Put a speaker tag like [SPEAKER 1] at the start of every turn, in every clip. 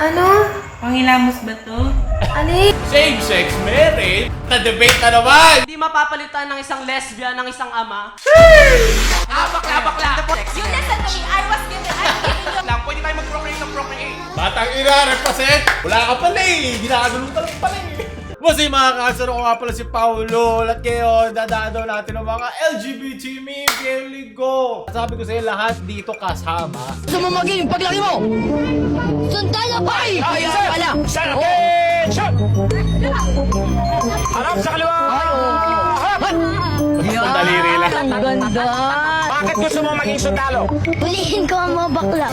[SPEAKER 1] Ano?
[SPEAKER 2] Pangilamos ba to?
[SPEAKER 1] Ani?
[SPEAKER 3] Same-sex marriage? Na-debate na naman!
[SPEAKER 4] Hindi mapapalitan ng isang lesbian ng isang ama.
[SPEAKER 5] Bakla. You listen to me. I was given you.
[SPEAKER 4] Lang, pwede tayo mag-procreate ng procreate.
[SPEAKER 3] Batang ina, represent! Wala ka pala eh! Ginaganon ka lang pala eh! Kasi mga kasaro ko nga pala si Paolo. At ngayon, dadaan daw natin ng mga LGBT meme. Here go! Sabi ko sa'yo, lahat dito kasama.
[SPEAKER 6] Gusto mo maging paglaki mo? Sundalo pa! Ay! Pala!
[SPEAKER 3] Harap sa kaliwa! Ang daliri lang.
[SPEAKER 6] Ang ganda!
[SPEAKER 3] Bakit gusto mo maging sundalo?
[SPEAKER 6] Hulihin ko ang mga bakla.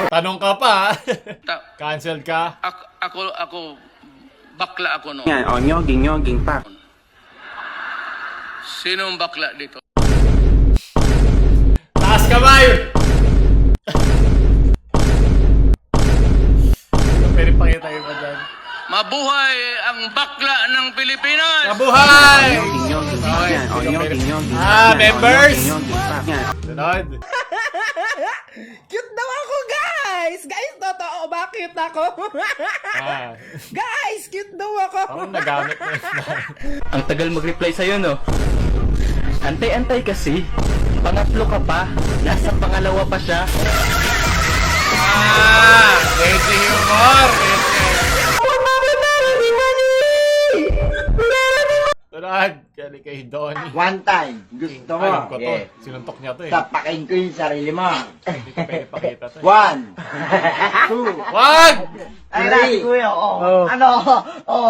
[SPEAKER 3] Tanong ka pa. Cancelled ka.
[SPEAKER 7] Ako, bakla ako no.
[SPEAKER 8] Yan, nyoging pa.
[SPEAKER 7] Sinong bakla dito?
[SPEAKER 3] Taas kamay! Pwede pakita yun pa dyan.
[SPEAKER 7] Mabuhay ang bakla ng Pilipinas!
[SPEAKER 3] Mabuhay!
[SPEAKER 8] Nyoging yan, nyoging
[SPEAKER 3] Members!
[SPEAKER 8] Yan.
[SPEAKER 3] Sunod.
[SPEAKER 4] Cute daw ako, guys! Guys, totoo, bakit ako? Guys, cute daw ako!
[SPEAKER 3] Ako nagamit mo yun.
[SPEAKER 9] Ang tagal mag-reply sa'yo, no? Antay-antay kasi. Pangatlo ka pa. Nasa pangalawa pa siya.
[SPEAKER 3] Crazy humor! Sunod. Kali kay Donnie.
[SPEAKER 10] One time, gusto mo.
[SPEAKER 3] Alam ko to. Sinuntok niya to eh.
[SPEAKER 10] Tapakin ko yung sarili mo.
[SPEAKER 3] Hindi ko pwede pakita to eh.
[SPEAKER 10] 1, 2,
[SPEAKER 3] Wag!
[SPEAKER 10] ay, last kuya, Ano?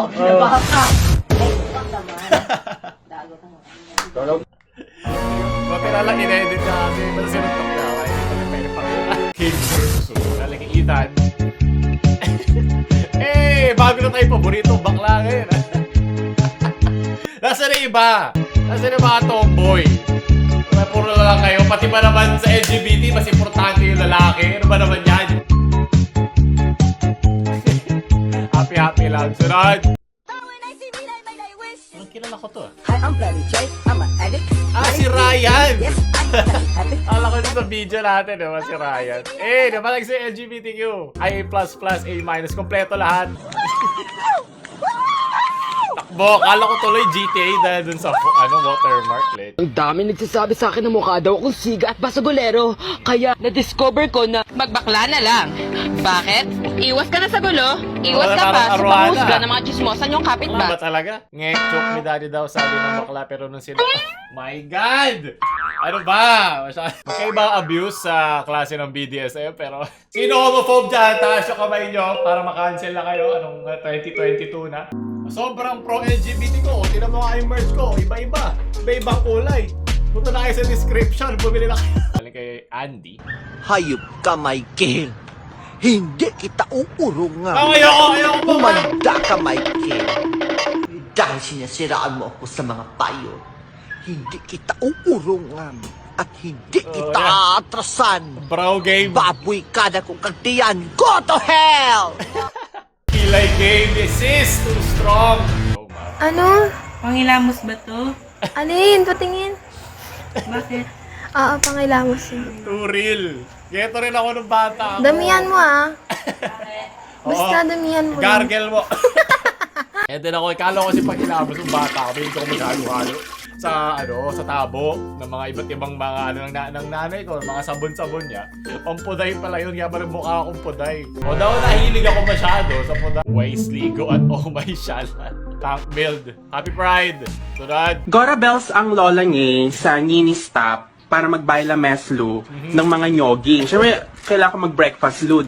[SPEAKER 10] Kinabahan ka.
[SPEAKER 3] Buti na lang in-edit niya kasi. Basta sinuntok niya. Kaya hindi ko pwede pakita. King Burso. Kali kay Ethan. Bago na tayo paborito. Bakla ngayon. Nasaan na iba? Nasaan na mga tomboy? Puro na lang kayo. Pati ba naman sa LGBT, mas importante yung lalaki? Ano ba naman yan? Happy lang. Sunod! Anong kilala ko to?
[SPEAKER 6] Hi, I'm Bloody J. I'm an addict.
[SPEAKER 3] Si Ryan!
[SPEAKER 6] Yes, I'm happy.
[SPEAKER 3] Alam ko dito sa video natin, diba? Si Ryan. Nabalag si LGBTQ. IA++, A-, kompleto lahat. Takbo, kala ko tuloy GTA dahil dun sa watermark plate.
[SPEAKER 6] Ang dami nagsasabi sa akin na mukha daw akong siga at basagulero. Kaya na-discover ko na
[SPEAKER 5] Magbakla na lang. Bakit? Iwas ka na sa gulo. Iwas
[SPEAKER 3] Wala
[SPEAKER 5] ka
[SPEAKER 3] parang
[SPEAKER 5] pa sa
[SPEAKER 3] arwana.
[SPEAKER 5] panghusga ng mga chismosan yung
[SPEAKER 3] Ano ba
[SPEAKER 5] kapitbahay.
[SPEAKER 3] talaga? Joke ni daddy daw sabi ng bakla pero nung sila... My God! Ano ba? Magkaiba ang abuse sa klase ng BDSM pero... Sino homophobe dyan? Taas yung kamay nyo para makancel na kayo. Anong 2022 na? Sobrang pro-LGBT ko. Tinan mo nga yung merch ko. Iba-iba. Iba-ibang kulay. Punta na kayo sa description. Bumili na kayo. Galing kay Andy.
[SPEAKER 10] Hayop ka, Michael. Hindi kita uurong nga.
[SPEAKER 3] Ayoko po.
[SPEAKER 10] Umanda ka, Michael. Dahil sinasiraan mo ako sa mga payo, hindi kita uurongan at hindi kita atrasan.
[SPEAKER 3] Bro game.
[SPEAKER 10] Baboy ka na kung kagtiyan. Go to hell!
[SPEAKER 3] Kilay game. This is too strong. Oh, man.
[SPEAKER 1] Ano?
[SPEAKER 2] Pangilamos ba to?
[SPEAKER 1] Alin? Patingin.
[SPEAKER 2] Bakit?
[SPEAKER 1] Oo, pangilamos yun.
[SPEAKER 3] Too real. Geto rin ako ng bata ako.
[SPEAKER 1] Damihan mo Basta damihan mo.
[SPEAKER 3] Gargle mo. Then ako, ikala ko kasi pag ilabas ng bata ako, hindi ko maghalo-halo sa tabo ng mga iba't ibang mga ng nanay ko, mga sabon-sabon niya. Pampuday pala yun, kaya parang mukha akong puday. O daw nahilig ako masyado sa puday. Waste ligo at oh my shalan. Tank build. Happy Pride! Sunod!
[SPEAKER 8] Gora Bells ang lola niya sa Nini Stop para magbayla meslu ng mga nyoging. Siyempre, kailangan ko mag-breakfast load.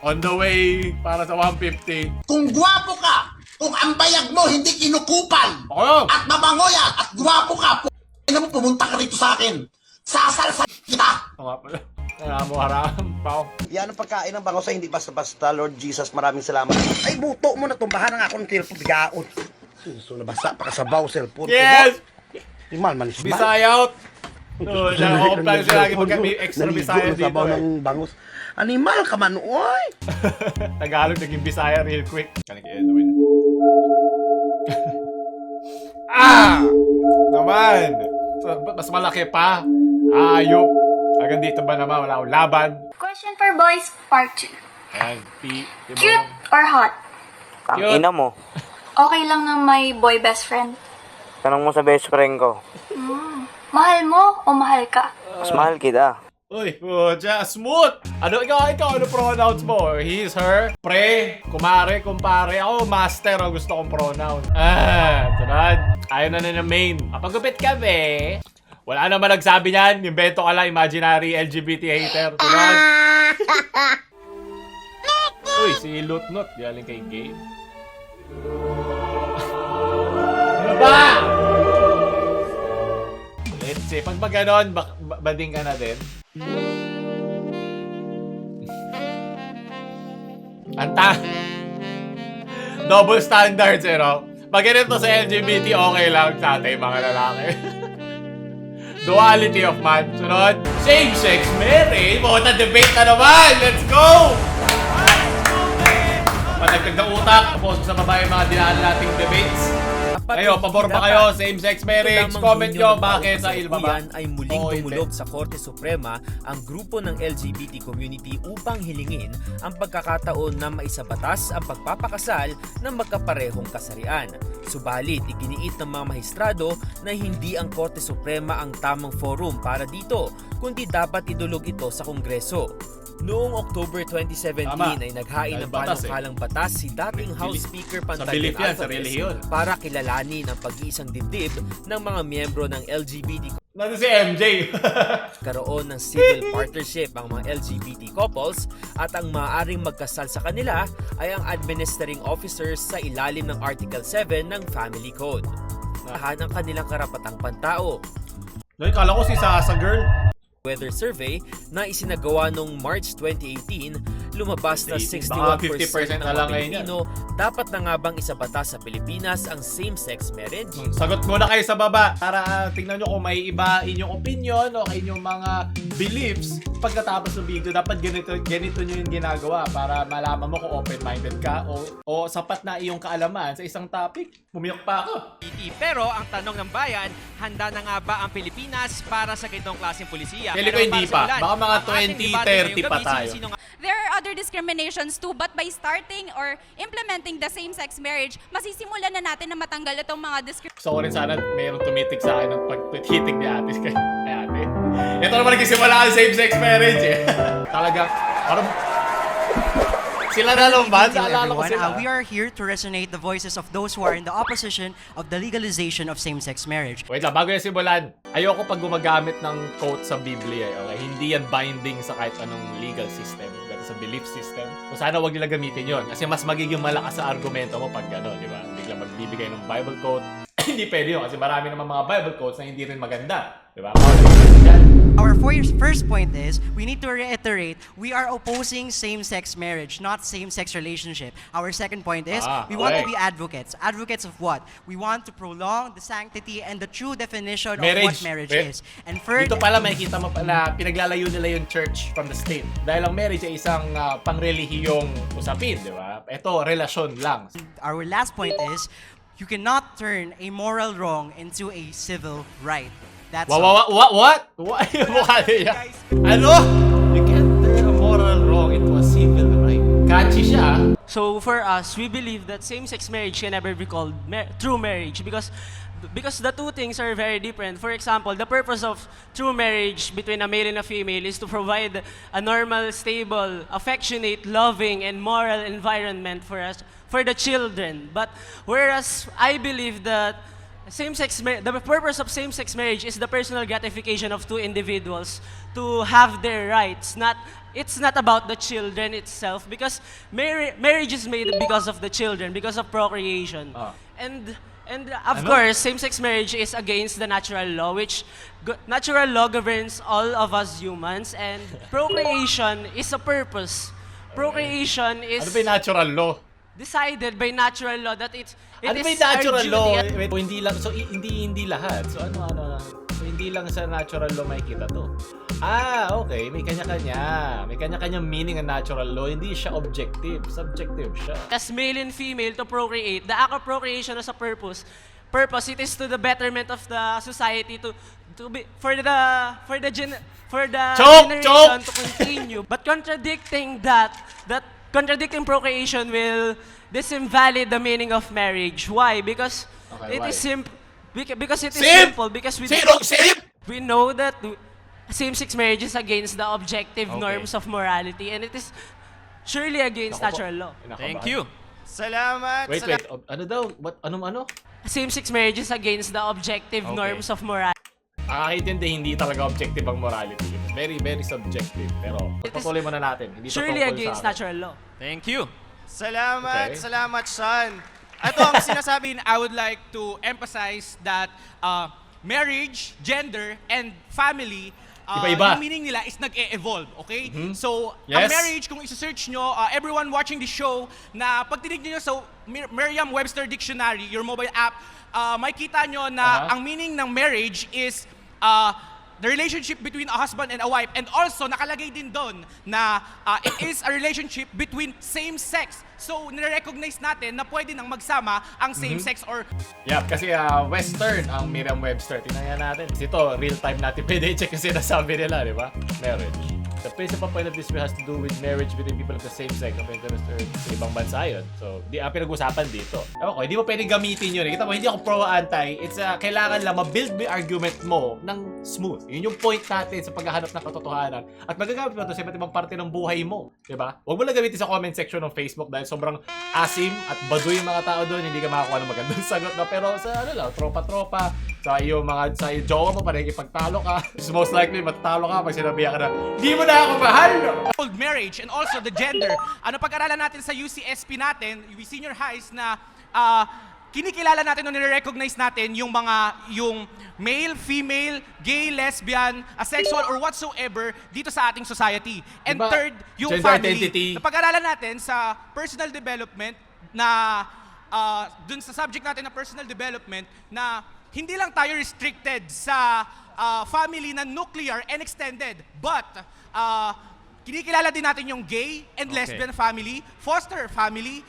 [SPEAKER 3] On the way para sa 150.
[SPEAKER 10] Kung gwapo ka, kung ang bayag mo hindi kinukupal,
[SPEAKER 3] Oh!
[SPEAKER 10] at mabangoya, at gwapo ka, na mo pumunta ka rito sa akin. Sasal kita!
[SPEAKER 3] Ano nga pala? Haram. Pao.
[SPEAKER 10] Yan ang pagkain ng bangosa, hindi basta-basta, Lord Jesus, maraming salamat. Ay, buto mo na tumbahan ang akong cellphone, bigaon. So, nabasa pa ka sa bow cellphone.
[SPEAKER 3] Yes!
[SPEAKER 10] Imal, manis.
[SPEAKER 3] Bisaya out! So, na-open siya lagi pag may extra Bisaya dito
[SPEAKER 10] ng bangus. Animal ka man, oy!
[SPEAKER 3] Tagalog naging Bisaya real quick. Kaling kay Edwin. Naman! So, mas malaki pa. Ayop. Hanggang dito ba naman? Wala akong laban.
[SPEAKER 5] Question for boys, part 2.
[SPEAKER 3] Ayan,
[SPEAKER 1] Cute or hot?
[SPEAKER 9] Ang
[SPEAKER 3] Cute.
[SPEAKER 9] ina mo.
[SPEAKER 1] Okay lang na may boy best friend.
[SPEAKER 9] Tanong mo sa best friend ko.
[SPEAKER 1] Mahal mo o mahal ka?
[SPEAKER 9] Mas mahal kita.
[SPEAKER 3] Uy, pucha, smooth! Ikaw, ano pronouns mo? He's, her, pre, kumare, kumpare. Ako, master ang gusto kong pronoun. Tunad. Ayaw na ng main. Kapagupit ka, be. Wala naman nagsabi niyan. Invento ka lang, imaginary LGBT hater. Tunad. Uy, si Lutnot. Galing kay Gabe. Ano ba? Let's see. Pag ba ganon, bading ka na din. Anta. Double standards, eh, no? Pag ganito sa LGBT, okay lang sa ating mga lalaki. Duality of man. Sunod, same-sex marriage. Puta, debate na naman! Let's go! Patagdag ng utak. Tapos sa babae mga dinaan nating debates. Kayo, pabor ba kayo? Same-sex marriage? Comment nyo bakit sa ilbaba.
[SPEAKER 11] Ay muling tumulog sa Korte Suprema ang grupo ng LGBT community upang hilingin ang pagkakataon na maisabatas ang pagpapakasal ng magkaparehong kasarian. Subalit, iginiit ng mga maestrado na hindi ang Korte Suprema ang tamang forum para dito, kundi dapat idulog ito sa Kongreso. Noong October 2017 ay naghain ng panukalang batas si dating House Speaker Pantaleon Alvarez para kilalanin ang pag-iisang dibdib ng mga miyembro ng LGBT
[SPEAKER 3] Nandun si MJ.
[SPEAKER 11] karoon ng civil partnership ang mga LGBT couples at ang maaaring magkasal sa kanila ay ang administering officers sa ilalim ng Article 7 ng Family Code. Lahat ng kanilang karapatang pantao.
[SPEAKER 3] Kala ko si Sasa girl.
[SPEAKER 11] Weather survey na isinagawa noong March 2018, lumabas na 61% ng mga Pilipino dapat na nga bang isabatas sa Pilipinas ang same-sex marriage?
[SPEAKER 3] Sagot muna kayo sa baba para tingnan nyo kung may iba inyong opinion o inyong mga beliefs. Pagkatapos ng video, dapat ganito nyo yung ginagawa para malaman mo kung open-minded ka o sapat na iyong kaalaman sa isang topic. Pumiyok pa ako.
[SPEAKER 12] Pero ang tanong ng bayan, handa na nga ba ang Pilipinas para sa ganitong klaseng pulisya?
[SPEAKER 3] Pili ko hindi pa. Baka mga 20-30 pa tayo.
[SPEAKER 5] There are other discriminations too, but by starting or implementing the same-sex marriage, masisimulan na natin na matanggal itong mga discriminations.
[SPEAKER 3] Gusto ko rin sana mayroong tumitig sa akin ng pag-hitig ni ate. Kay ate. Ito naman nagsisimula ang same-sex marriage eh. Talagang, parang sila na lumban, naalala ko sila.
[SPEAKER 13] We are here to resonate the voices of those who are in the opposition of the legalization of same-sex marriage.
[SPEAKER 3] Wait lang, bago yung simulan, ayoko pag gumagamit ng quote sa Biblia, okay? Hindi yan binding sa kahit anong legal system, sa belief system. Kung sana wag nila gamitin yon kasi mas magiging malakas sa argumento mo pag gano'n, di ba? Biglang magbibigay ng Bible quote. Hindi pwede yun kasi marami naman mga Bible quotes na hindi rin maganda, di ba?
[SPEAKER 13] Our first point is, we need to reiterate, we are opposing same-sex marriage, not same-sex relationship. Our second point is, we want to be advocates. Advocates of what? We want to prolong the sanctity and the true definition of what marriage is. And third,
[SPEAKER 3] dito pala makikita mo pala, pinaglalayo nila yung church from the state. Dahil ang marriage ay isang pangrelihiyong usapin, di ba? Ito, relasyon lang.
[SPEAKER 13] Our last point is, you cannot turn a moral wrong into a civil right. That's
[SPEAKER 3] What? What? Ano? You can't turn a moral wrong into a civil right. Catchy siya.
[SPEAKER 12] So for us, we believe that same-sex marriage can never be called true marriage because the two things are very different. For example, the purpose of true marriage between a male and a female is to provide a normal, stable, affectionate, loving, and moral environment for us, for the children. But whereas I believe that the purpose of same-sex marriage is the personal gratification of two individuals to have their rights. It's not about the children itself because marriage is made because of the children, because of procreation. And of course, same-sex marriage is against the natural law, which natural law governs all of us humans, and procreation is a purpose. Procreation is
[SPEAKER 3] Ano ba yung natural law?
[SPEAKER 12] decided by natural law that it
[SPEAKER 3] Ano
[SPEAKER 12] is
[SPEAKER 3] ba yung natural
[SPEAKER 12] our
[SPEAKER 3] law?
[SPEAKER 12] duty.
[SPEAKER 3] Wait, hindi lang, so hindi lahat. So ano, so, hindi lang sa natural law makikita to. Okay, may kanya-kanya. May kanya-kanyang meaning ang natural law. Hindi siya objective, subjective siya.
[SPEAKER 12] As male and female to procreate, the act of procreation has a purpose. It is to the betterment of the society for the generation to continue. But contradicting that contradicting procreation will disinvalid the meaning of marriage. Why? Because
[SPEAKER 3] Okay,
[SPEAKER 12] it
[SPEAKER 3] why?
[SPEAKER 12] is because it is
[SPEAKER 3] Simp!
[SPEAKER 12] simple. Because we know that same-sex marriage is against the objective
[SPEAKER 3] Okay.
[SPEAKER 12] norms of morality, and it is surely against
[SPEAKER 3] Naku po.
[SPEAKER 12] natural law.
[SPEAKER 3] Thank
[SPEAKER 9] you.
[SPEAKER 2] Salamat.
[SPEAKER 3] Wait. Ano daw? What? Ano?
[SPEAKER 12] Same-sex marriage is against the objective norms of morality.
[SPEAKER 3] Nakakaintindi, hindi talaga objective ang morality. Very, very subjective. Pero, patuloy muna natin. Hindi to
[SPEAKER 12] Surely
[SPEAKER 3] tungkol
[SPEAKER 12] against
[SPEAKER 3] sa akin.
[SPEAKER 12] natural law.
[SPEAKER 9] Thank you.
[SPEAKER 2] Salamat,
[SPEAKER 3] Okay.
[SPEAKER 2] salamat, Sean. Ito ang sinasabi, I would like to emphasize that marriage, gender, and family,
[SPEAKER 3] Iba-iba.
[SPEAKER 2] yung meaning nila is nag-e-evolve, okay? So,
[SPEAKER 3] Yes.
[SPEAKER 2] ang marriage, kung isa-search nyo, everyone watching the show, na pag tinig nyo sa Merriam-Webster Dictionary, your mobile app, makikita nyo na ang meaning ng marriage is the relationship between a husband and a wife. And also, nakalagay din doon na it is a relationship between same sex. So, nire-recognize natin na pwede nang magsama ang same sex or
[SPEAKER 3] Yep, kasi Western ang Merriam-Webster. Tingnan natin. Kasi ito, real-time natin pwede i-check yung sinasabi nila, di ba? Marriage. The principal point of this has to do with marriage between people of the same sex of interest or sa ibang bansa yun. So, di ang pinag-usapan dito. Ewan ko, hindi mo pwedeng gamitin yun. Kita mo, hindi ako pro-anti. It's kailangan lang ma-build mo yung argument mo ng smooth. Yun yung point natin sa paghahanap ng katotohanan. At magagamit mo ito sa iba't ibang parte ng buhay mo. Diba? Huwag mo lang gamitin sa comment section ng Facebook dahil sobrang asim at baduy yung mga tao doon. Hindi ka makakuha ng magandang sagot na. Pero sa ano lang, tropa-tropa, sa iyo jowa mo, parang ipagtalo ka. Most likely, matatalo ka pag sinabihan ka na, di mo na ako mahal!
[SPEAKER 2] old marriage and also the gender. Ano pag-aralan natin sa UCSP natin, senior highs na kinikilala natin o nire-recognize natin yung male, female, gay, lesbian, asexual, or whatsoever dito sa ating society. And
[SPEAKER 3] Diba,
[SPEAKER 2] third, yung
[SPEAKER 3] gender
[SPEAKER 2] family.
[SPEAKER 3] identity.
[SPEAKER 2] Na pag-aralan natin sa personal development na dun sa subject natin na personal development na hindi lang tayo restricted sa family na nuclear and extended, but kinikilala din natin yung gay and lesbian family, foster family,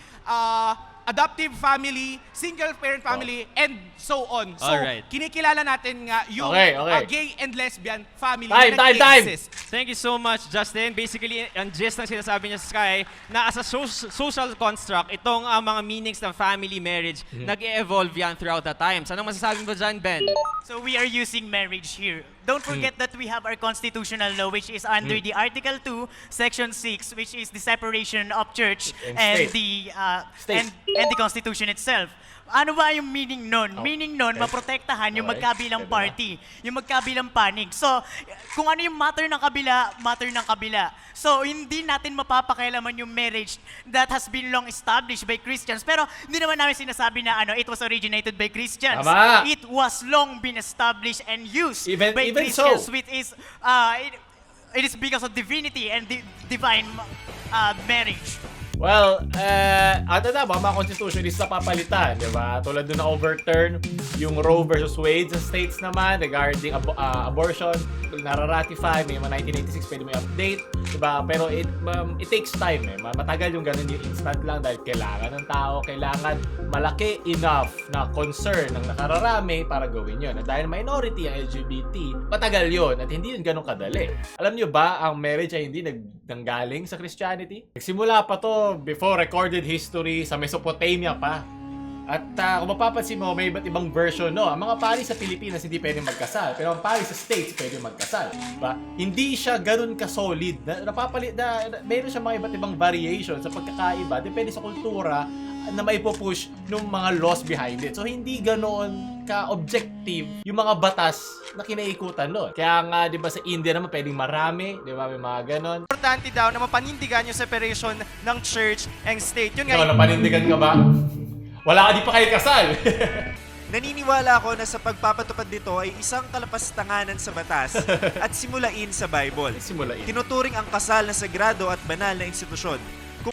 [SPEAKER 2] adoptive family, single parent family, and so on. So,
[SPEAKER 9] Alright.
[SPEAKER 2] kinikilala natin nga yung
[SPEAKER 3] Okay.
[SPEAKER 2] gay and lesbian family
[SPEAKER 3] Time.
[SPEAKER 2] na nag-exist.
[SPEAKER 9] Thank you so much, Justin. Basically, ang gist ng sinasabi niya sa Sky, na as a social construct, itong mga meanings ng family, marriage, nag-e-evolve yan throughout the times. Anong masasabi mo dyan, Ben?
[SPEAKER 14] So we are using marriage here. Don't forget that we have our constitutional law, which is under the Article 2, Section 6, which is the separation of church
[SPEAKER 3] And
[SPEAKER 14] and
[SPEAKER 3] state.
[SPEAKER 14] and the Constitution itself. Ano ba yung meaning nun? Meaning nun, maprotektahan yung
[SPEAKER 3] Okay.
[SPEAKER 14] magkabilang
[SPEAKER 3] Pwede
[SPEAKER 14] party, yung magkabilang panig. So, kung ano yung matter ng kabila, matter ng kabila. So, hindi natin mapapakialaman yung marriage that has been long established by Christians. Pero, hindi naman namin sinasabi na it was originated by Christians.
[SPEAKER 3] Tama.
[SPEAKER 14] It was long been established and used
[SPEAKER 3] Even
[SPEAKER 14] Christians,
[SPEAKER 3] so.
[SPEAKER 14] which is, it is because of divinity and divine marriage.
[SPEAKER 3] Well, mga constitutionist na papalitan, di ba? Tulad doon na overturn yung Roe versus Wade sa states naman regarding abortion, nara-ratify, may mga 1986 pwede may update, di ba? Pero it takes time matagal yung ganun, yung instant lang dahil kailangan ng tao, kailangan malaki enough na concern ng nakararami para gawin yun. At dahil minority ang LGBT, matagal yun at hindi yun ganun kadali. Alam niyo ba, ang marriage ay hindi nanggaling sa Christianity? Nagsimula pa to before recorded history sa Mesopotamia pa. At kung mapapansin mo, may iba't ibang version, no? Ang mga pari sa Pilipinas hindi pwedeng magkasal, pero ang pari sa States pwedeng magkasal. Diba? Hindi siya ganun ka-solid. Mayroon siya mga iba't ibang variation sa pagkakaiba, depende sa kultura na maipupush ng mga laws behind it. So, hindi ganoon ka-objective yung mga batas na kinaikutan doon. Kaya nga, di ba, sa India naman pwedeng marami, di ba, may mga ganon.
[SPEAKER 2] Importante daw na mapanindigan yung separation ng church and state. Yun
[SPEAKER 3] Ikaw, napanindigan ka ba? Wala ka, di pa kayo kasal.
[SPEAKER 15] Naniniwala ako na sa pagpapatupad nito ay isang kalapastanganan sa batas at simulain sa Bible. Tinuturing ang kasal na sagrado at banal na institusyon.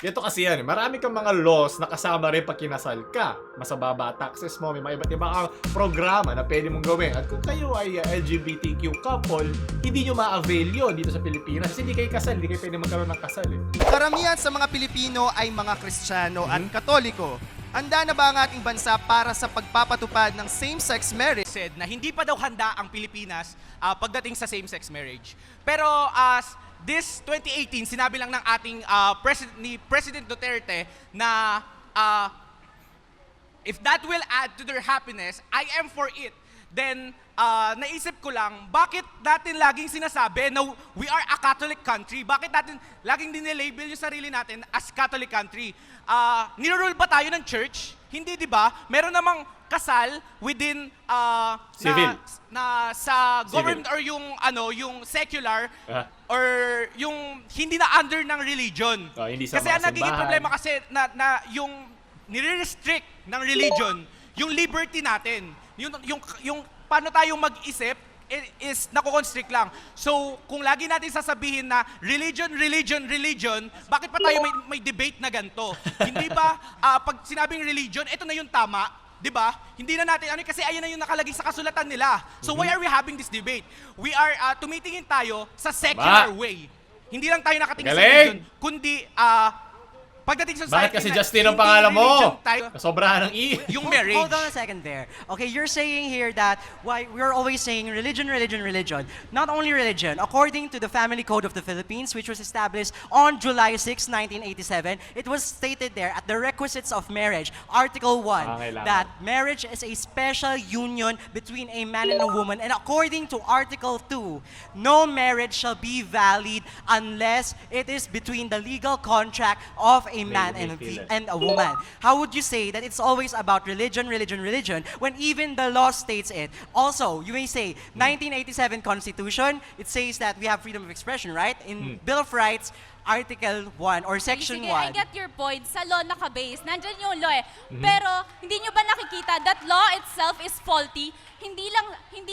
[SPEAKER 3] Ito kasi yan, marami kang mga laws na kasama rin pag kinasal ka. Masababa taxes mo, may mga iba't ibang programa na pwede mong gawin. At kung kayo ay LGBTQ couple, hindi nyo ma-avail yun dito sa Pilipinas. Kasi hindi kayo kasal, hindi kayo pwede magkaroon ng kasal.
[SPEAKER 2] Karamihan sa mga Pilipino ay mga Kristiyano at Katoliko. Handa na ba ang ating bansa para sa pagpapatupad ng same-sex marriage? Said na hindi pa daw handa ang Pilipinas pagdating sa same-sex marriage. Pero this 2018, sinabi lang ng ating ni President Duterte na if that will add to their happiness, I am for it. Then, naisip ko lang, bakit natin laging sinasabi na we are a Catholic country? Bakit natin laging dinilabel yung sarili natin as Catholic country? Nirurule ba tayo ng church? Hindi, di ba? Meron namang kasal within
[SPEAKER 3] Civil.
[SPEAKER 2] na sa government or yung secular or yung hindi na under ng religion.
[SPEAKER 3] Hindi sa
[SPEAKER 2] Kasi
[SPEAKER 3] mga
[SPEAKER 2] ang nagiging
[SPEAKER 3] simbahan.
[SPEAKER 2] problema kasi na yung nire-restrict ng religion yung liberty natin. Yung paano tayong mag-isip is nako-constrict lang. So, kung lagi natin sasabihin na religion, bakit pa tayo may debate na ganito? Hindi ba pag sinabing religion, ito na yung tama? 'Di ba? Hindi na natin kasi ayan na yung nakalagay sa kasulatan nila. So why are we having this debate? We are tumitingin tayo sa secular way. Hindi lang tayo nakatingin sa religion, kundi pagdating sa society.
[SPEAKER 3] Bakit kasi Justin ang pangalan mo? Sobrahan ng E.
[SPEAKER 2] Yung marriage.
[SPEAKER 13] Hold on a second there. Okay, you're saying here that why we're always saying religion. Not only religion. According to the Family Code of the Philippines, which was established on July 6, 1987, it was stated there at the requisites of marriage, Article 1, that marriage is a special union between a man and a woman. And according to Article 2, no marriage shall be valid unless it is between the legal contract of a man and a woman. How would you say that it's always about religion when even the law states it? Also, you may say 1987 Constitution, it says that we have freedom of expression, right? In Bill of Rights, Article 1 or Section 1.
[SPEAKER 5] Sige, I get your point. Sa law naka-base. Nandyan yung law eh. Pero, hindi nyo ba nakikita that law itself is faulty? Hindi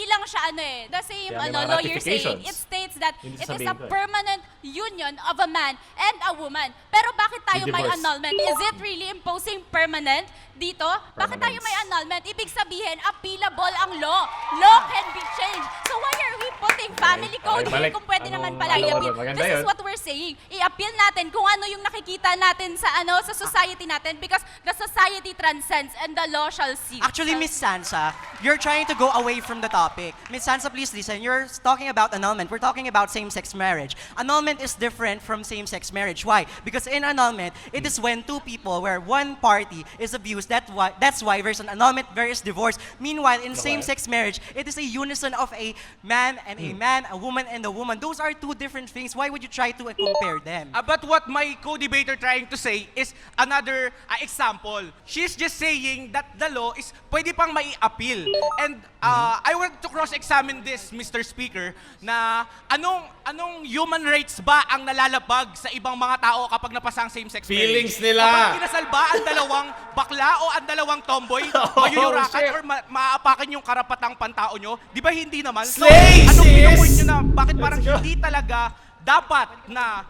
[SPEAKER 5] lang siya the same law you're saying. It states that it is a permanent union of a man and a woman. Pero bakit tayo may annulment? Is it really imposing permanent dito? Bakit tayo may annulment? Ibig sabihin, appealable ang law. Law can be changed. So why are we putting family code here kung pwede naman pala i-appeal? This is what we're saying. I-appeal natin kung ano yung nakikita natin sa sa society natin because the society transcends and the law shall cease.
[SPEAKER 13] Actually, Miss Sansa, you're trying to go away from the topic. Miss Sansa, please listen. You're talking about annulment. We're talking about same-sex marriage. Annulment is different from same-sex marriage. Why? Because in annulment, it is when two people, where one party is abused. That's why there's an annulment, there is divorce. Meanwhile, in same-sex marriage, it is a unison of a man and a man, a woman and a woman. Those are two different things. Why would you try to compare them?
[SPEAKER 2] But what my co-debater trying to say is another example. She's just saying that the law is pwede pang mai-appeal. And I want to cross-examine this, Mr. Speaker, na anong human rights ba ang nalalabag sa ibang mga tao kapag napasa ang same-sex marriage?
[SPEAKER 3] Feelings nila.
[SPEAKER 2] Kapag kinasal ba ang dalawang bakla o ang dalawang tomboy, mayuyurakan or maaapakan yung karapatang pantao nyo? Di ba hindi naman? So, anong pinupoint nyo na bakit parang hindi talaga dapat na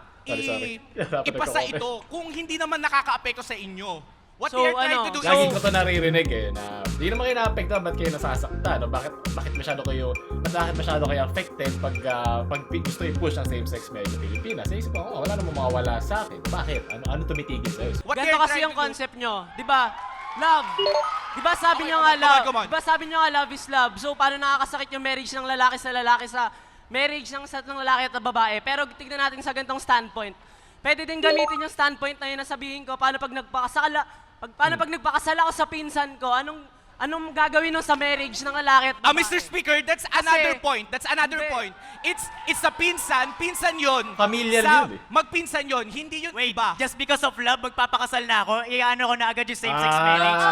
[SPEAKER 2] ipasa ito kung hindi naman nakaka-apekto sa inyo? What they're trying to do
[SPEAKER 3] Lagi ko ito naririnig na hindi naman kayo na-apekto, ba't kayo nasasaktan? No? Bakit masyado kayo affected pag gusto i-push ang same-sex marriage sa Pilipinas? Sa isip ko, wala namang mawawala sa akin. Bakit? Ano tumitigil sa'yo?
[SPEAKER 12] Ganito kasi yung concept nyo, di ba? Love. Di ba sabi nyo nga love? Di ba sabi nyo nga love is love? So paano nakakasakit yung marriage ng lalaki sa marriage ng lalaki at babae? Pero tignan natin sa ganitong standpoint. Pwede din gamitin yung standpoint na yun na sabihin ko, paano pag nagpakasala ako sa pinsan ko, anong gagawin nun sa marriage ng lalaki at babae?
[SPEAKER 2] Mr. Speaker, that's another point. It's a pinsan yun.
[SPEAKER 3] Familiar yun eh.
[SPEAKER 2] Magpinsan yun, hindi yun iba.
[SPEAKER 14] Just because of love, magpapakasal na ako, i-ano ko na agad yung same-sex marriage.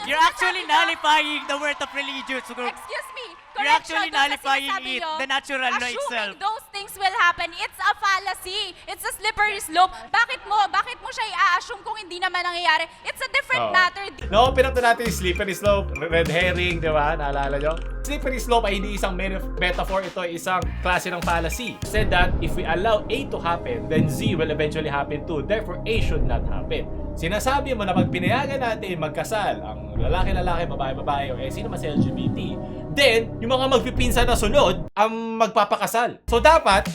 [SPEAKER 14] You're actually nullifying the word of religion.
[SPEAKER 5] Excuse me.
[SPEAKER 14] You're actually nullifying it, the natural law itself.
[SPEAKER 5] Assuming those things will happen, it's a fallacy. It's a slippery slope. Bakit mo siya i-assume kung hindi naman nangyayari? It's a different matter.
[SPEAKER 3] No, pinagto natin yung slippery slope, red herring, di ba? Naalala nyo? Slippery slope ay hindi isang metaphor, ito ay isang klase ng fallacy. Said that if we allow A to happen, then Z will eventually happen too. Therefore, A should not happen. Sinasabi mo na pag pinayagan natin magkasal, ang lalaki-lalaki, babae-babae, o sino man sa LGBT, then, yung mga magpipinsan na sunod, ang magpapakasal. So,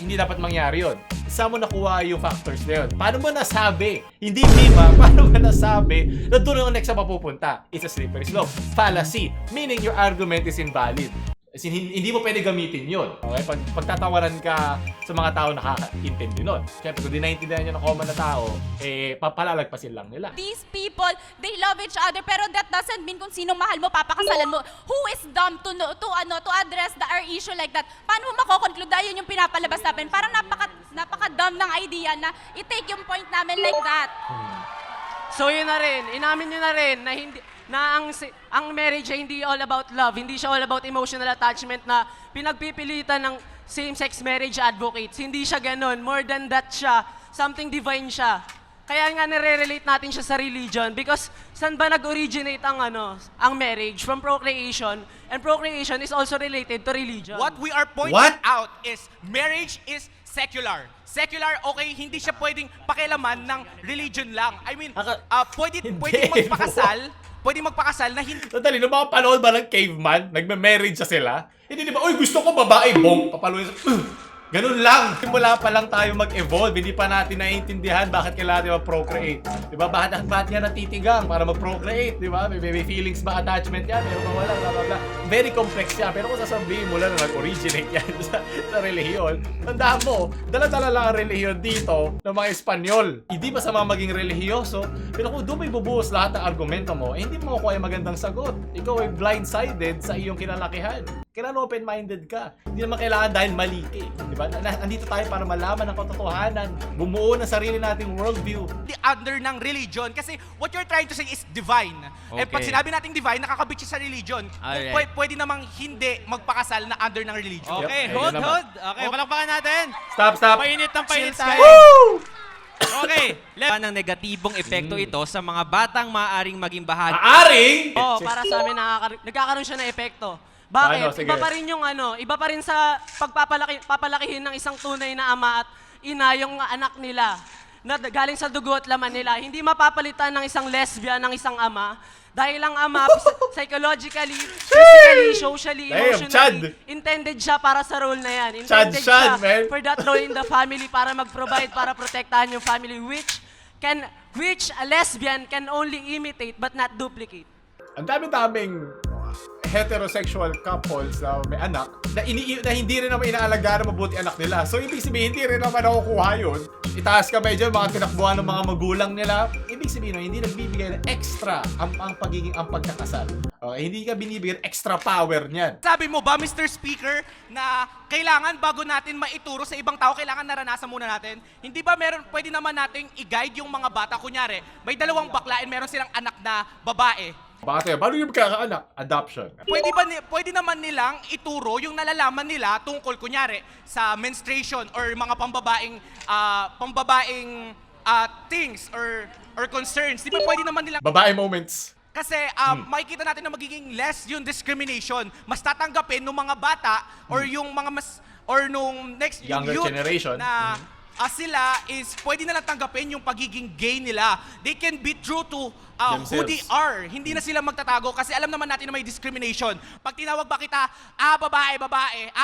[SPEAKER 3] hindi dapat mangyari yun. Saan mo nakuha yung factors na yun? Paano mo nasabi? Hindi ba? Paano mo nasabi na doon ang next na mapupunta? It's a slippery slope. Fallacy. Meaning your argument is invalid. As in, hindi mo pwede gamitin yun. Okay? Pagtatawanan ka sa mga tao nakakaintindi nun. Siyempre, kung di naintindihan nyo ng common na tao, papalalagpasin lang nila.
[SPEAKER 5] These people, they love each other, pero that doesn't mean kung sinong mahal mo, papakasalan mo. Who is dumb to address our issue like that? Paano mo makokonclude? Ayun yung pinapalabas namin. Parang napaka-dumb ng idea na i-take yung point namin like that.
[SPEAKER 12] So yun na rin, inamin nyo na rin na ang marriage ay hindi all about love, hindi siya all about emotional attachment na pinagpipilitan ng same-sex marriage advocates. Hindi siya ganun. More than that siya. Something divine siya. Kaya nga nire-relate natin siya sa religion because saan ba nag-originate ang marriage? From procreation. And procreation is also related to religion.
[SPEAKER 2] What we are pointing out is marriage is secular. Secular, okay, hindi siya pwedeng pakialaman ng religion lang. I mean, pwedeng magpakasal na hindi.
[SPEAKER 3] Sandali, nung mga panahon ba ng caveman, nagme-marriage sila? Hindi ba, uy, gusto ko babae, bong, papaluin sa... Ganun lang. Simula pa lang tayo mag-evolve. Hindi pa natin naiintindihan bakit kailangan natin mag-procreate. Diba? Bakit nga natitigang para mag-procreate? Diba? May feelings ba? Attachment yan? Meron ba wala? Blah, blah, blah. Very complex yan. Pero kung sasabihin mo lang na nag-originate yan sa relihiyon, tandaan mo, dala-dala lang ang relihiyon dito ng mga Espanyol. Hindi ba sa mga maging relihiyoso? Pero kung doon may bubuhos lahat ng argumento mo, hindi mo makuha yung magandang sagot. Ikaw ay blindsided sa iyong kinalakihan. Kailangan open-minded ka. Hindi naman kailangan dahil mali ka eh. Diba? Andito tayo para malaman ang katotohanan. Bumuo ng sarili nating worldview.
[SPEAKER 2] Under ng religion. Kasi what you're trying to say is divine. Eh, pag sinabi nating divine, nakakabit siya sa religion. Kung pwede namang hindi magpakasal na under ng religion.
[SPEAKER 9] Okay, hold. Okay, palakpakan natin.
[SPEAKER 3] Stop.
[SPEAKER 9] Painit ng painit tayo. Okay, ng negatibong epekto ito sa mga batang maaaring maging bahagi.
[SPEAKER 3] Maaring?
[SPEAKER 12] Para sa amin nagkakaroon siya ng epekto. Bakit? Iba pa rin yung iba pa rin sa papalakihin ng isang tunay na ama at ina yung anak nila na galing sa dugo at laman nila. Hindi mapapalitan ng isang lesbian ng isang ama dahil ang ama psychologically, physically, socially, emotionally, intended siya para sa role na yan. Intended siya for that role in the family para mag-provide, para protektahan yung family which a lesbian can only imitate but not duplicate.
[SPEAKER 3] Ang dami-daming heterosexual couples na may anak na hindi rin naman inaalagaan na mabuti anak nila. So, ibig sabihin, hindi rin naman nakukuha yun. Itaas kamay dyan, mga tinakbuhan ng mga magulang nila. Ibig sabihin, hindi nagbibigay ng extra ang pagkakasal. Okay, hindi ka binibigyan extra power niyan.
[SPEAKER 2] Sabi mo ba, Mr. Speaker, na kailangan bago natin maituro sa ibang tao, kailangan naranasan muna natin? Hindi ba pwede naman nating i-guide yung mga bata? Kunyari, may dalawang bakla and meron silang anak na babae.
[SPEAKER 3] Bakit? Paano yung magkakaanak? Adoption.
[SPEAKER 2] Pwede naman nilang ituro yung nalalaman nila tungkol kunyari sa menstruation or mga pambabaeng things or concerns. Di ba pwede naman nilang...
[SPEAKER 3] Babae moments.
[SPEAKER 2] Kasi makikita natin na magiging less yung discrimination. Mas tatanggapin ng mga bata or yung mga nung next
[SPEAKER 3] younger
[SPEAKER 2] youth
[SPEAKER 3] generation
[SPEAKER 2] na sila is pwede na lang tanggapin yung pagiging gay nila. They can be true to who they are. Hindi na sila magtatago kasi alam naman natin na may discrimination. Pag tinawag ba kita, babae,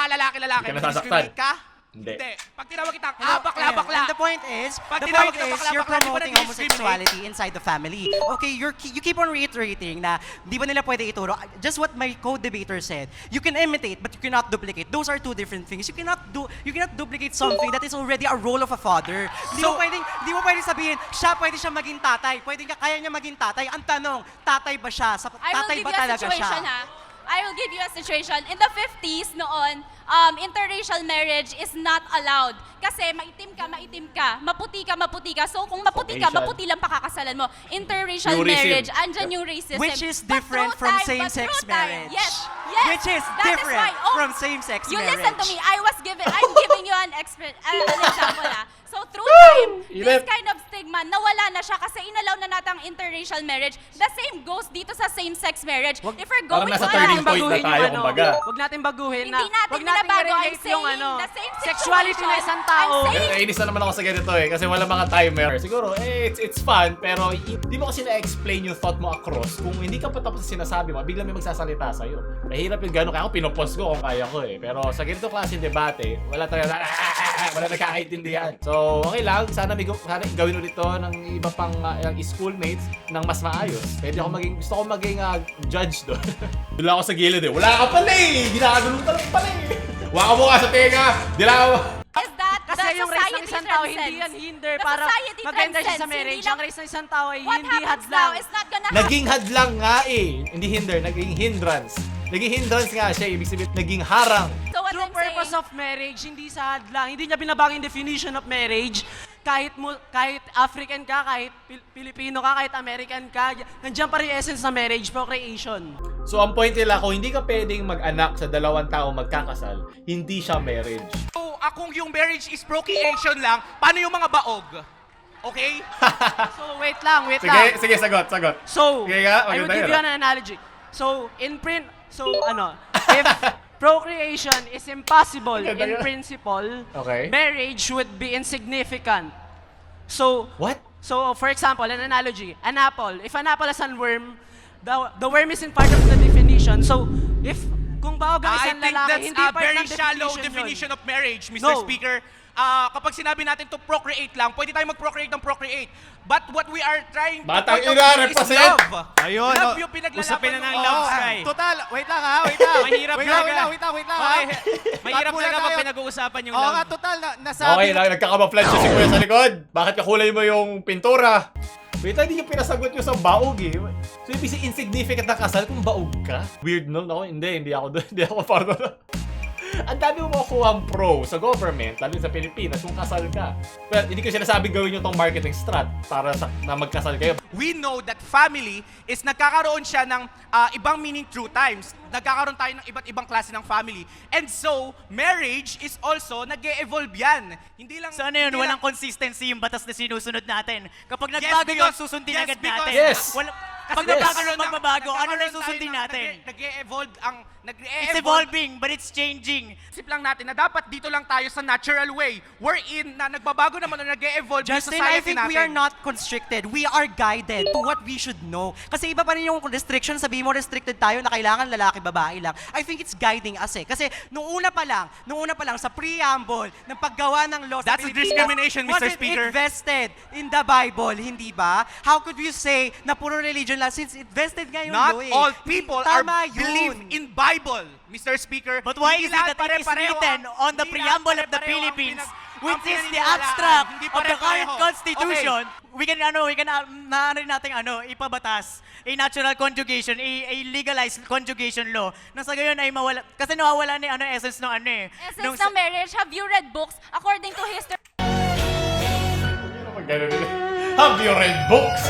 [SPEAKER 2] lalaki, discriminate ka? Hindi. Pag tinawag kita, bakla.
[SPEAKER 13] And the point is, you're promoting homosexuality inside the family. Okay, you keep on reiterating na di ba nila pwede ituro. Just what my co-debater said. You can imitate, but you cannot duplicate. Those are two different things. You cannot duplicate something that is already a role of a father. Di mo pwedeng sabihin, pwede siya maging tatay. Kaya niya maging tatay. Ang tanong, tatay ba siya? Tatay ba talaga siya?
[SPEAKER 5] I will give you a situation. In the 50s noon, interracial marriage is not allowed. Kasi maitim ka, maputi ka. So kung maputi ka, maputi lang pakakasalan mo. Interracial marriage, andyan yung racism.
[SPEAKER 13] Which is different from same-sex marriage.
[SPEAKER 5] Yes.
[SPEAKER 13] Which is different from same-sex marriage.
[SPEAKER 5] You listen to me. I'm giving you an example. So through time, this kind of stigma, nawala na siya kasi inalaw na natin ang interracial marriage. The same goes dito sa same-sex marriage. If we're going to
[SPEAKER 3] turning point na tayo, kumbaga.
[SPEAKER 12] Huwag natin baguhin
[SPEAKER 5] Hindi natin
[SPEAKER 12] natin
[SPEAKER 5] binabago. I'm
[SPEAKER 12] i-relate yung
[SPEAKER 5] saying
[SPEAKER 12] ano,
[SPEAKER 5] the same
[SPEAKER 12] sexuality
[SPEAKER 5] situation.
[SPEAKER 12] ng isang tao.
[SPEAKER 5] I'm saying
[SPEAKER 3] Nainis na naman ako sa ganito eh, kasi wala mga timer. Siguro, it's fun, pero di mo kasi na-explain yung thought mo across. Kung hindi ka pa tapos sa sinasabi mo, biglang may magsasalita sa'yo. Mahirap yung gano'n, kaya ako pinopost ko kung kaya ko eh. Pero sa ganito klaseng debate, wala wala nagkakaintindihan. So, okay lang. Sana gawin ulit to ng iba pang schoolmates ng mas maayos. Gusto ko maging judge doon. Dila ako sa gilid eh. Wala ka pala eh! Ginagulong ka lang pala eh! Waka mo ka sa tenga! Dila ako!
[SPEAKER 5] is that
[SPEAKER 12] Kasi
[SPEAKER 5] the
[SPEAKER 12] yung race ng
[SPEAKER 5] society
[SPEAKER 12] isang tao,
[SPEAKER 5] transcends.
[SPEAKER 12] hindi yan hinder
[SPEAKER 5] The
[SPEAKER 12] para
[SPEAKER 5] society
[SPEAKER 12] maganda siya sa
[SPEAKER 5] transcends.
[SPEAKER 12] marriage.
[SPEAKER 5] Hindi lang-
[SPEAKER 12] Ang race ng isang tao ay
[SPEAKER 5] What
[SPEAKER 12] hindi
[SPEAKER 5] happens
[SPEAKER 12] hadlang.
[SPEAKER 5] now is not gonna
[SPEAKER 3] Naging hadlang nga eh. Hindi hinder, naging hindrance. Naging hindrance nga siya, ibig sabihin, naging harang.
[SPEAKER 5] So what
[SPEAKER 12] True
[SPEAKER 5] I'm
[SPEAKER 12] purpose
[SPEAKER 5] saying,
[SPEAKER 12] of marriage, hindi sa hadlang. Hindi niya binabago yung definition of marriage. Kahit African ka, kahit Pilipino ka, kahit American ka, nandiyan pa rin yung essence ng marriage, procreation.
[SPEAKER 3] So ang point nila, kung hindi ka pwedeng mag-anak sa dalawang tao magkakasal, hindi siya marriage.
[SPEAKER 2] So, kung yung marriage is procreation lang, paano yung mga baog? Okay?
[SPEAKER 12] So, wait lang.
[SPEAKER 3] Sige, sagot.
[SPEAKER 12] So,
[SPEAKER 3] Sige nga,
[SPEAKER 12] I will
[SPEAKER 3] maganda
[SPEAKER 12] give
[SPEAKER 3] yun,
[SPEAKER 12] you an analogy. So, if procreation is impossible
[SPEAKER 3] Maganda
[SPEAKER 12] in
[SPEAKER 3] yun.
[SPEAKER 12] principle,
[SPEAKER 3] Okay.
[SPEAKER 12] marriage would be insignificant. So,
[SPEAKER 3] What?
[SPEAKER 12] So, for example, an analogy, an apple. If an apple has a worm, the worm isn't part of the definition. So, kung baog ang
[SPEAKER 2] I
[SPEAKER 12] isang
[SPEAKER 2] think
[SPEAKER 12] lalaki,
[SPEAKER 2] that's
[SPEAKER 12] hindi
[SPEAKER 2] a
[SPEAKER 12] part
[SPEAKER 2] very
[SPEAKER 12] ng
[SPEAKER 2] shallow
[SPEAKER 12] definition
[SPEAKER 2] definition
[SPEAKER 12] yun.
[SPEAKER 2] of marriage, Mr.
[SPEAKER 12] No.
[SPEAKER 2] Speaker. Kapag sinabi natin to procreate lang, pwede tayo mag-procreate ng procreate. But what we are trying to
[SPEAKER 3] Batang
[SPEAKER 2] point out
[SPEAKER 3] ina,
[SPEAKER 2] is
[SPEAKER 3] represent!
[SPEAKER 2] love.
[SPEAKER 9] Ayun,
[SPEAKER 2] Love
[SPEAKER 9] oh,
[SPEAKER 2] yung pinaglalaban
[SPEAKER 9] usapin na ng
[SPEAKER 2] mo.
[SPEAKER 9] love, Sky.
[SPEAKER 2] Total, wait lang ha, wait lang.
[SPEAKER 9] Mahirap
[SPEAKER 2] wait
[SPEAKER 9] talaga.
[SPEAKER 2] lang.
[SPEAKER 9] Okay. Mahirap talaga pag pinag-uusapan yung love.
[SPEAKER 2] Total, nasabi.
[SPEAKER 3] Okay, nagkakamouflage siya si Kuya sa likod. Bakit kakulay mo yung pintura? Wait, hindi yung pinasagot yung sa baog eh. So, ibig sabihin insignificant na kasal kung baog ka? Weird no? Ako, hindi ako doon. Hindi ako part doon. Ang dami mo makukuha ang pro sa government, lalo sa Pilipinas, kung kasal ka. Well, hindi ko sinasabing gawin nyo tong marketing strat para na magkasal kayo.
[SPEAKER 2] We know that family is nagkakaroon siya ng ibang meaning through times. Nagkakaroon tayo ng iba't ibang klase ng family. And so, marriage is also nag-e-evolve yan. Hindi lang...
[SPEAKER 14] So ano yun,
[SPEAKER 2] hindi
[SPEAKER 14] walang
[SPEAKER 2] lang-
[SPEAKER 14] consistency yung batas na sinusunod natin. Kapag
[SPEAKER 2] Yes,
[SPEAKER 14] nagbago yun,
[SPEAKER 2] because-
[SPEAKER 14] susundin
[SPEAKER 2] yes,
[SPEAKER 14] agad
[SPEAKER 2] because-
[SPEAKER 14] natin.
[SPEAKER 3] Yes.
[SPEAKER 14] Pag
[SPEAKER 3] Yes.
[SPEAKER 14] magbabago, ano na susundin natin?
[SPEAKER 2] Nag-e-evolve ang...
[SPEAKER 14] It's evolving, but it's changing.
[SPEAKER 2] Isip lang natin na dapat dito lang tayo sa natural way. We're in na nagbabago naman na nag-e-evolve yung
[SPEAKER 13] Justin,
[SPEAKER 2] society
[SPEAKER 13] I think
[SPEAKER 2] natin.
[SPEAKER 13] we are not constricted. We are guided to what we should know. Kasi iba pa rin yung restriction. Sabihin mo restricted tayo na kailangan lalaki, babae lang. I think it's guiding us eh. Kasi nung una pa lang sa preamble ng paggawa ng law sa
[SPEAKER 2] That's a
[SPEAKER 13] Pilipinas,
[SPEAKER 2] discrimination, Mr.
[SPEAKER 13] wasn't
[SPEAKER 2] Speaker.
[SPEAKER 13] it vested in the Bible, hindi ba? How could you say na puro religion lang since it vested nga yung
[SPEAKER 2] Not
[SPEAKER 13] law eh?
[SPEAKER 2] all people are
[SPEAKER 13] Tama yun.
[SPEAKER 2] believe in Bible, Mr. Speaker.
[SPEAKER 14] But why
[SPEAKER 2] Hindi
[SPEAKER 14] is it
[SPEAKER 2] lahat
[SPEAKER 14] that it is
[SPEAKER 2] pare-pareho
[SPEAKER 14] written
[SPEAKER 2] ang-
[SPEAKER 14] on the
[SPEAKER 2] hindi
[SPEAKER 14] preamble
[SPEAKER 2] lahat
[SPEAKER 14] of the
[SPEAKER 2] pare-pareho ang
[SPEAKER 14] Philippines,
[SPEAKER 2] ang
[SPEAKER 14] which is the
[SPEAKER 2] pinaniniwalaan.
[SPEAKER 14] abstract
[SPEAKER 2] Hindi
[SPEAKER 14] of the current
[SPEAKER 2] pare-pareho.
[SPEAKER 14] constitution? We can natin ipabatas a natural conjugation, a legalized conjugation law. Nang sa gayon ay mawala, kasi nawawala na yung essence ng
[SPEAKER 5] essence ng marriage, have you read books? According to history,
[SPEAKER 3] Have you read books?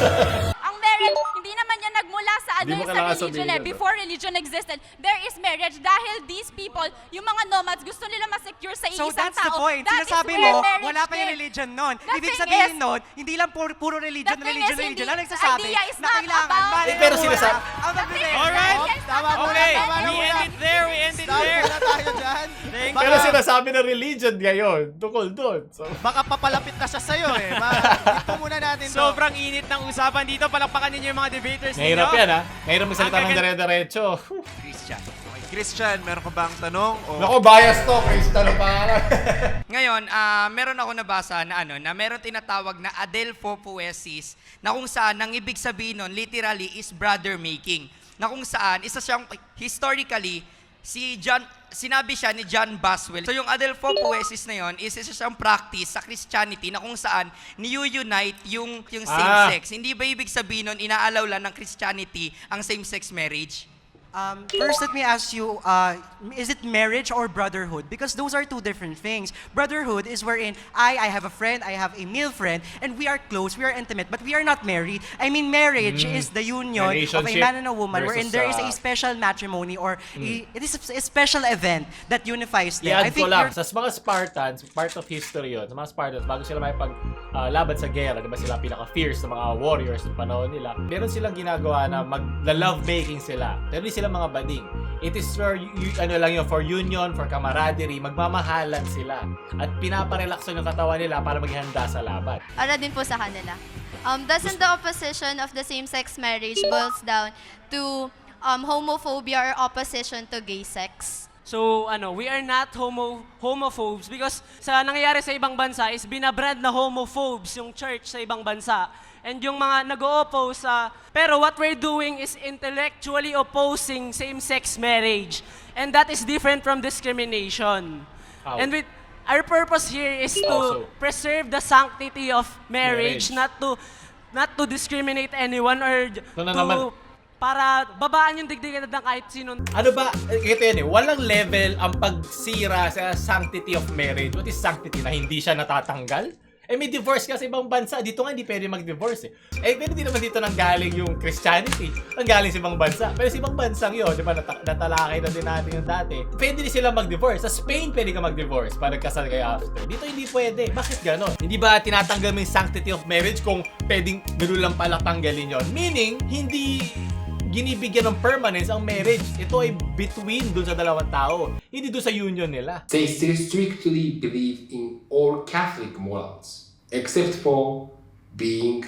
[SPEAKER 5] ang marriage, hindi naman yan nagmula sa
[SPEAKER 3] Hindi mo
[SPEAKER 5] sa
[SPEAKER 3] kailangan
[SPEAKER 5] religion
[SPEAKER 3] sabihin yun,
[SPEAKER 5] Before religion existed, there is marriage dahil these people, yung mga nomads, gusto nila ma-secure sa
[SPEAKER 13] So
[SPEAKER 5] isang
[SPEAKER 13] that's
[SPEAKER 5] tao.
[SPEAKER 13] the point.
[SPEAKER 5] That is
[SPEAKER 13] Sinasabi
[SPEAKER 5] where
[SPEAKER 13] mo,
[SPEAKER 5] marriage
[SPEAKER 13] wala pa yung
[SPEAKER 5] came.
[SPEAKER 13] religion nun.
[SPEAKER 5] The
[SPEAKER 13] Ibig
[SPEAKER 5] thing
[SPEAKER 13] sabihin
[SPEAKER 5] is-
[SPEAKER 13] nun, hindi lang puro religion,
[SPEAKER 5] The thing
[SPEAKER 13] religion,
[SPEAKER 5] is,
[SPEAKER 13] religion.
[SPEAKER 5] hindi-
[SPEAKER 13] Ano nagsasabi?
[SPEAKER 5] idea is
[SPEAKER 13] Na
[SPEAKER 5] not
[SPEAKER 13] kailangan,
[SPEAKER 5] about-
[SPEAKER 13] bali
[SPEAKER 3] Pero
[SPEAKER 13] mo
[SPEAKER 3] sinasabi-
[SPEAKER 13] muna. Out of the way.
[SPEAKER 9] Alright. Okay,
[SPEAKER 5] Tama
[SPEAKER 9] we end it there. Thank
[SPEAKER 3] Pero
[SPEAKER 9] you.
[SPEAKER 3] sinasabi na religion ngayon, tukol doon. So,
[SPEAKER 2] Baka papalapit na siya sa'yo eh. Ito muna natin to.
[SPEAKER 9] Sobrang init ng usapan dito. Palakpakan ninyo yung mga debaters ninyo.
[SPEAKER 3] mahirap yan ha. Mahirap magsalita
[SPEAKER 9] Ang
[SPEAKER 3] ng
[SPEAKER 9] gagal-
[SPEAKER 3] dire-diretso.
[SPEAKER 15] Christian. Okay, Christian, meron ka bang tanong? O...
[SPEAKER 3] Naku, bias to. Crystal pa.
[SPEAKER 16] Ngayon, meron ako nabasa na na meron tinatawag na adelpho poesis na kung saan ang ibig sabihin nun literally is brother making. Na kung saan isa siyang historically sinabi siya ni John Boswell. So yung adelpho poesis na yon is isa siyang practice sa Christianity na kung saan ni-unite yung same sex. Hindi ba ibig sabihin nun inaalaw lang ng Christianity ang same-sex marriage?
[SPEAKER 13] First, let me ask you, is it marriage or brotherhood? Because those are two different things. Brotherhood is wherein I have a friend, I have a male friend, and we are close, we are intimate, but we are not married. I mean, marriage is the union of a
[SPEAKER 3] Relationship
[SPEAKER 13] man and a woman wherein
[SPEAKER 3] versus,
[SPEAKER 13] there is a special matrimony or it is a special event that unifies them.
[SPEAKER 3] I-add ko lang, sa mga Spartans, part of history yun, sa mga Spartans, bago sila may laban sa gera, di ba sila pinaka-fierce na mga warriors ng panahon nila, meron silang ginagawa na mag-love making sila. Pero hindi sila mga bading. It is for, ano lang yun, for union, for camaraderie, magmamahalan sila. At pinaparelaksan yung katawan nila para maghanda sa laban.
[SPEAKER 1] Para din po sa kanila. Doesn't the opposition of the same-sex marriage boils down to homophobia or opposition to gay sex?
[SPEAKER 12] So, we are not homophobes because sa nangyayari sa ibang bansa is binabrand na homophobes yung church sa ibang bansa. And yung mga nag-o-oppose pero what we're doing is intellectually opposing same-sex marriage. And that is different from discrimination.
[SPEAKER 3] How?
[SPEAKER 12] And our purpose here is to preserve the sanctity of marriage. not to discriminate anyone or para babaan yung digdigan ng kahit sino.
[SPEAKER 3] Ano ba, ito yan walang level ang pagsira sa sanctity of marriage. What is sanctity? Na hindi siya natatanggal? May divorce ka sa ibang bansa. Dito nga hindi pwede mag-divorce pero di naman dito nanggaling yung Christianity. Nanggaling sa ibang bansa. Pero sa ibang bansang yun, di ba, natalakay na din natin yung dati. Pwede din sila mag-divorce. Sa Spain, pwede ka mag-divorce para nagkasal kayo after. Dito hindi pwede. Bakit ganon? Hindi ba tinatanggal mo yung sanctity of marriage kung pwedeng gano'n lang pala tanggalin yun? Meaning, hindi ginibigyan ng permanence ang marriage. Ito ay between dun sa dalawang tao, hindi dun sa union nila.
[SPEAKER 17] They still strictly believe in all Catholic morals, except for being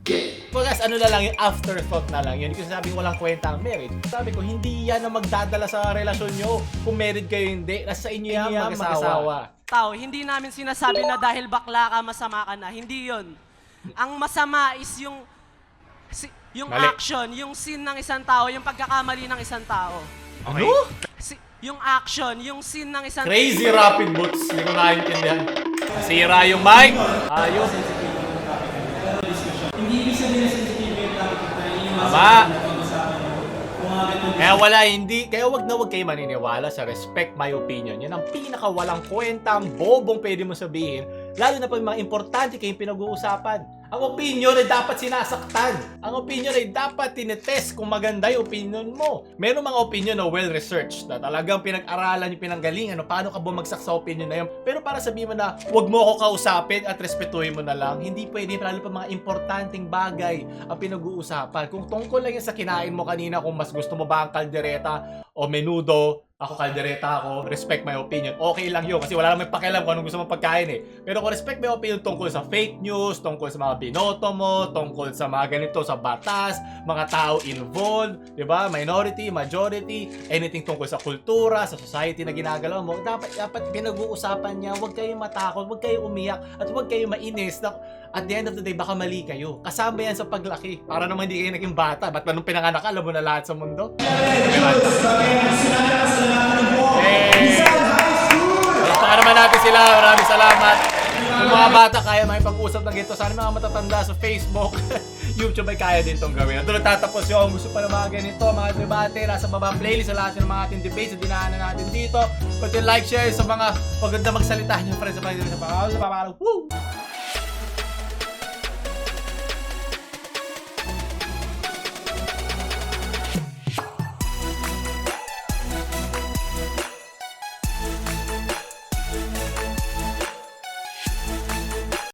[SPEAKER 17] gay.
[SPEAKER 3] Pagkas ano na lang yung afterthought na lang yun. Kasi sabi ko walang kwenta ang marriage. Sabi ko, hindi yan ang magdadala sa relasyon nyo. Kung married kayo hindi, nasa inyo yan mag-asawa.
[SPEAKER 12] Tao, hindi namin sinasabi na dahil bakla ka, masama ka na. Hindi yon. Ang masama is yung action, yung sin ng isang tao, yung pagkakamali ng isang tao.
[SPEAKER 3] Okay.
[SPEAKER 12] Yung action, yung sin ng isang
[SPEAKER 3] Crazy rapid boots. Hindi ko naiintindihan. Nasira yung mic. Ayos.
[SPEAKER 4] Hindi ibig sabihin na sensitive yung topic na
[SPEAKER 3] Tama. Kaya wag kayo maniniwala sa respect my opinion. Yan ang pinakawalang kwentang bobong pwede mo sabihin, lalo na pag mga importante kayong pinag-uusapan. Ang opinion ay dapat sinasaktan. Ang opinion ay dapat tinetest kung maganda yung opinion mo. Meron mga opinion na well-researched, na talagang pinag-aralan yung pinanggalingan, paano ka bumagsak sa opinion na yun. Pero para sabihin mo na, wag mo ako kausapin at respetuhin mo na lang, hindi pwede, lalo pa mga importanteng bagay ang pinag-uusapan. Kung tungkol lang yan sa kinain mo kanina, kung mas gusto mo ba ang kaldereta o menudo, ako kaldereta ako, respect my opinion. Okay lang yun kasi wala namang pakialam kung anong gusto mong pagkain Pero kung respect my opinion tungkol sa fake news, tungkol sa mga binoto mo, tungkol sa mga ganito, sa batas, mga tao involved, di ba? Minority, majority, anything tungkol sa kultura, sa society na ginagalaw mo, dapat pinag-uusapan niya, huwag kayong matakot, huwag kayong umiyak, at huwag kayong mainis. At the end of the day, baka mali kayo. Kasama yan sa paglaki. Para naman hindi kayo naging bata. Ba't nung pinanganak ka, alam mo na lahat sa mundo? Palakpakan naman natin sila. Maraming salamat. Kung mga bata kaya makipag-usap ng ito, sana mga matatanda sa Facebook, YouTube ay kaya din itong gawin. Doon natatapos yung gusto pa ng mga ganito, mga debate, nasa baba playlist sa lahat ng mga ating debates na dinaanan natin dito. Pati like, share sa mga paganda magsalita nyo, friends, sa pagkakita sa pagkakita. Woo!